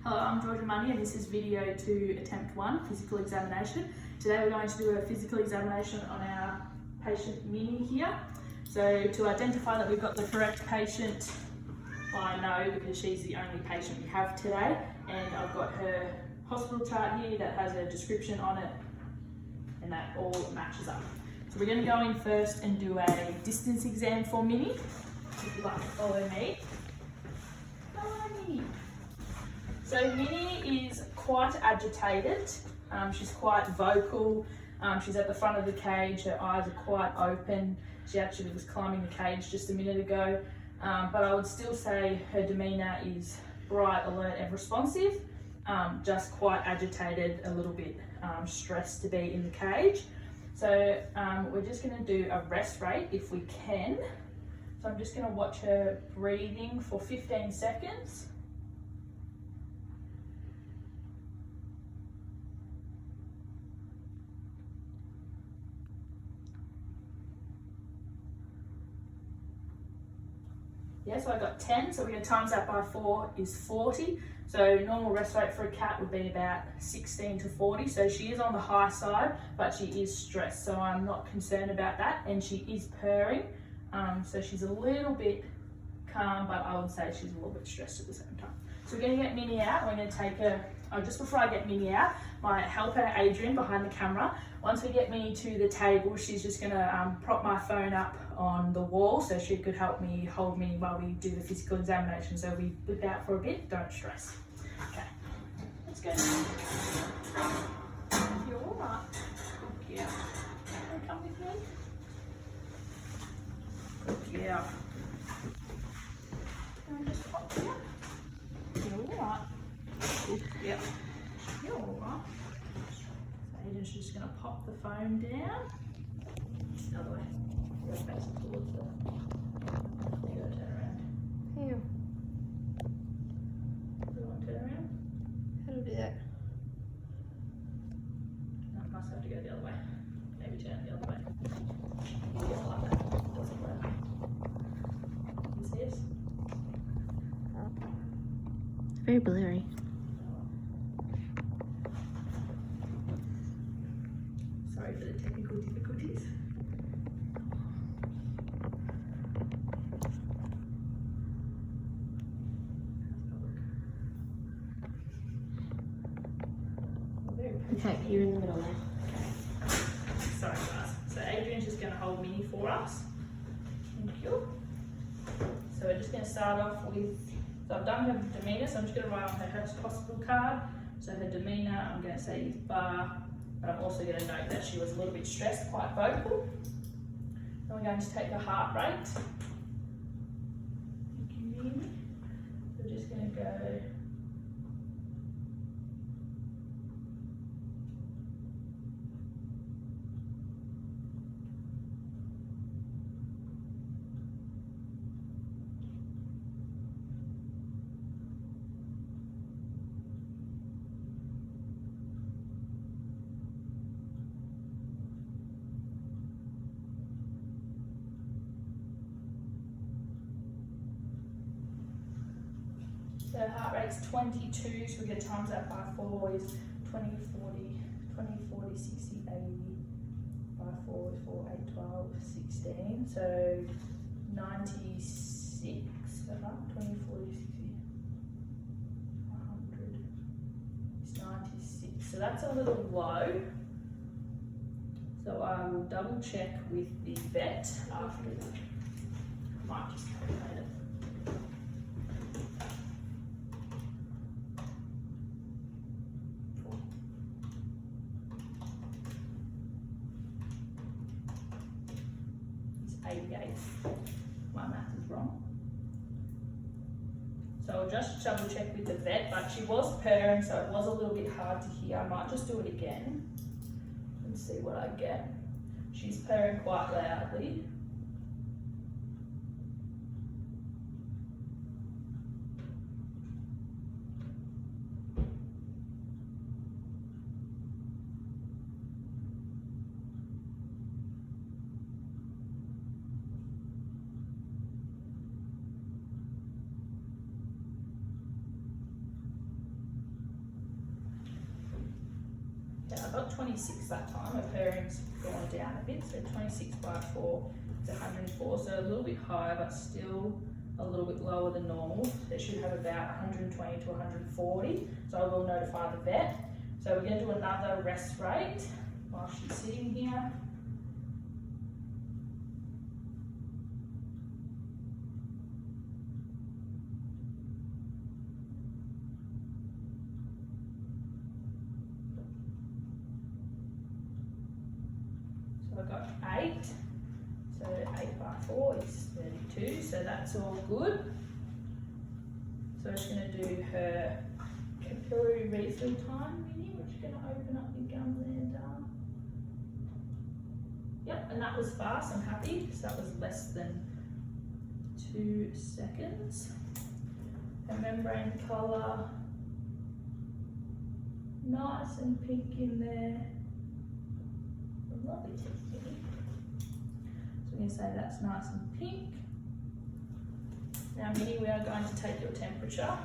Hello, I'm Georgia Money and this is video 2 attempt 1, physical examination. Today we're going to do a physical examination on our patient Minnie here. So to identify that we've got the correct patient, I know because she's the only patient we have today, and I've got her hospital chart here that has a description on it and that all matches up. So we're going to go in first and do a distance exam for Minnie. If you'd like to follow me. Follow me. So Minnie is quite agitated, she's quite vocal, she's at the front of the cage, her eyes are quite open. She actually was climbing the cage just a minute ago, but I would still say her demeanour is bright, alert and responsive, just quite agitated, a little bit stressed to be in the cage. So we're just going to do a rest rate if we can. So I'm just going to watch her breathing for 15 seconds. Yeah, so I got 10, so we're going to times that by 4 is 40. So normal rest rate for a cat would be about 16 to 40. So she is on the high side, but she is stressed. So I'm not concerned about that. And she is purring. So she's a little bit calm, but I would say she's a little bit stressed at the same time. So we're going to get Minnie out. We're going to take her, just before I get Minnie out, my helper Adrian behind the camera. Once we get Minnie to the table, she's just going to prop my phone up on the wall so she could help me, hold me while we do the physical examination. So we whip out for a bit, don't stress. Okay, let's go. You're all right. Good girl. Come with me. Good girl. Can I just pop you? You're all right. Good girl. You're all right. So Aiden's just going to pop the phone down. The other way. You're facing towards the... You got to turn around. Here. Do you want to turn around? How do I do that? No, it must have to go the other way. Maybe turn the other way. Yeah, like that. Doesn't work. Use this. Very blurry. Sorry for the technical difficulties. Okay, you're in the middle now. Sorry guys. So Adrian's just going to hold Minnie for us. Thank you. So we're just going to start off with, so I've done her demeanour, so I'm just going to write on her hospital card. So her demeanour, I'm going to say is bar, but I'm also going to note that she was a little bit stressed, quite vocal. Then we're going to take her heart rate. Thank you, Minnie. We're just going to go. So heart rate's 22, so we're going to times that by 4 is 20, 40, 60, 80, by 4 is 4, 8, 12, 16, so 96, 20, 40, 60, 100, it's 96, so that's a little low. So I will double check with the vet after that. I might just calculate it. My math is wrong. So I'll just double check with the vet, but she was purring, so it was a little bit hard to hear. I might just do it again and see what I get. She's purring quite loudly. Yeah, I got 26 that time. Her pairing's gone down a bit, so 26 by 4 is 104, so a little bit higher, but still a little bit lower than normal. They should have about 120 to 140, so I will notify the vet. So we're going to do another rest rate while she's sitting here. So I got 8, so 8 by 4 is 32, so that's all good. So I'm just going to do her capillary refill time. We're just going to open up your gum there, darling. Yep, and that was fast, I'm happy, so that was less than 2 seconds. Her membrane colour, nice and pink in there. Lovely teeth, Minnie. So we're going to say that's nice and pink. Now, Minnie, we are going to take your temperature.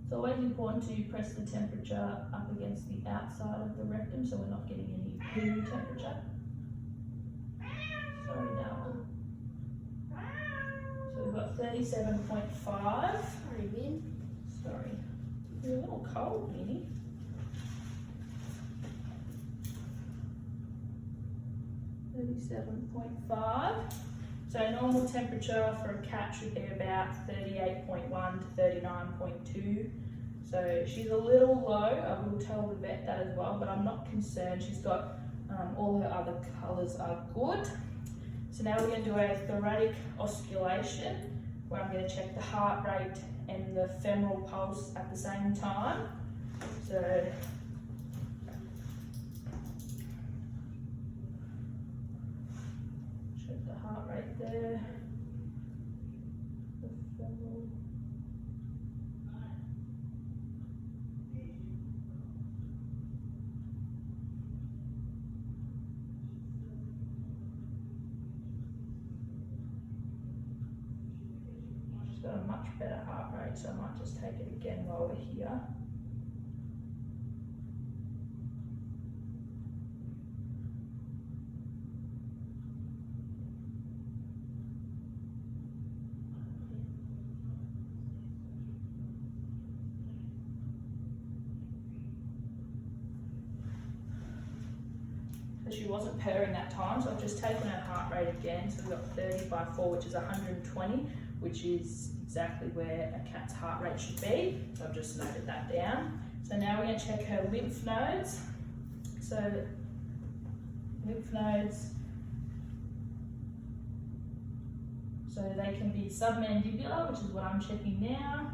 It's always important to press the temperature up against the outside of the rectum so we're not getting any poo temperature. Sorry, darling. So we've got 37.5. Sorry, Min. Sorry. You're a little cold, Minnie. .5. So normal temperature for a cat should be about 38.1 to 39.2. So she's a little low, I will tell the vet that as well, but I'm not concerned. She's got all her other colours are good. So now we're going to do a thoracic osculation where I'm going to check the heart rate and the femoral pulse at the same time. So check the heart rate there. The femoral. She's got a much better heart rate, so I might just take it again while we're here. She wasn't purring that time, so I've just taken her heart rate again. So we've got 30 by 4, which is 120, which is exactly where a cat's heart rate should be. So I've just noted that down. So now we're going to check her lymph nodes. So lymph nodes, so they can be submandibular, which is what I'm checking now.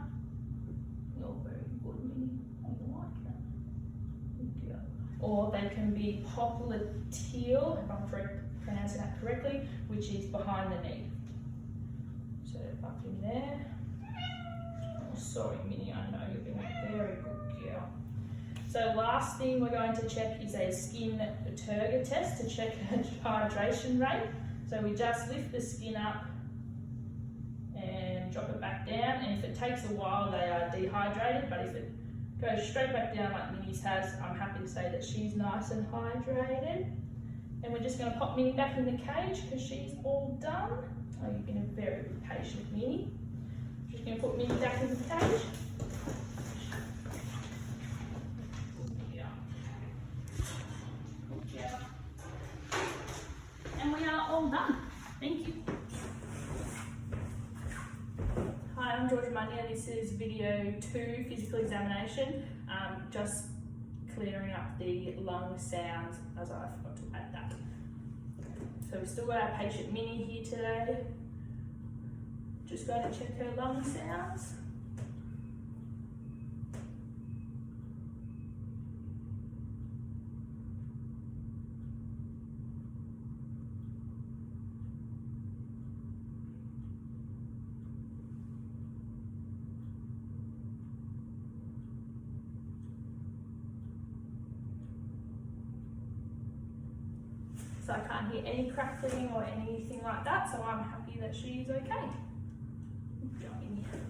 You're very good, Minnie. I like that. Good girl. Or they can be popliteal, if I'm pronouncing that correctly, which is behind the knee. So up in there. Oh, sorry, Minnie, I know you've been a very good girl. So last thing we're going to check is a skin turgor test to check her hydration rate. So we just lift the skin up and drop it back down, and if it takes a while they are dehydrated, but if it goes straight back down like Minnie's has, I'm happy to say that she's nice and hydrated. And we're just going to pop Minnie back in the cage because she's all done. Oh, you've been a very good patient, Minnie. Just going to put Minnie back in the cage. And we are all done. Thank you. Hi, I'm Georgia Munya. This is video 2, physical examination. Just clearing up the lung sounds as I forgot to add that. So we've still got our patient Minnie here today. Just going to check her lung sounds. So I can't hear any crackling or anything like that, so I'm happy that she's okay. Go in here.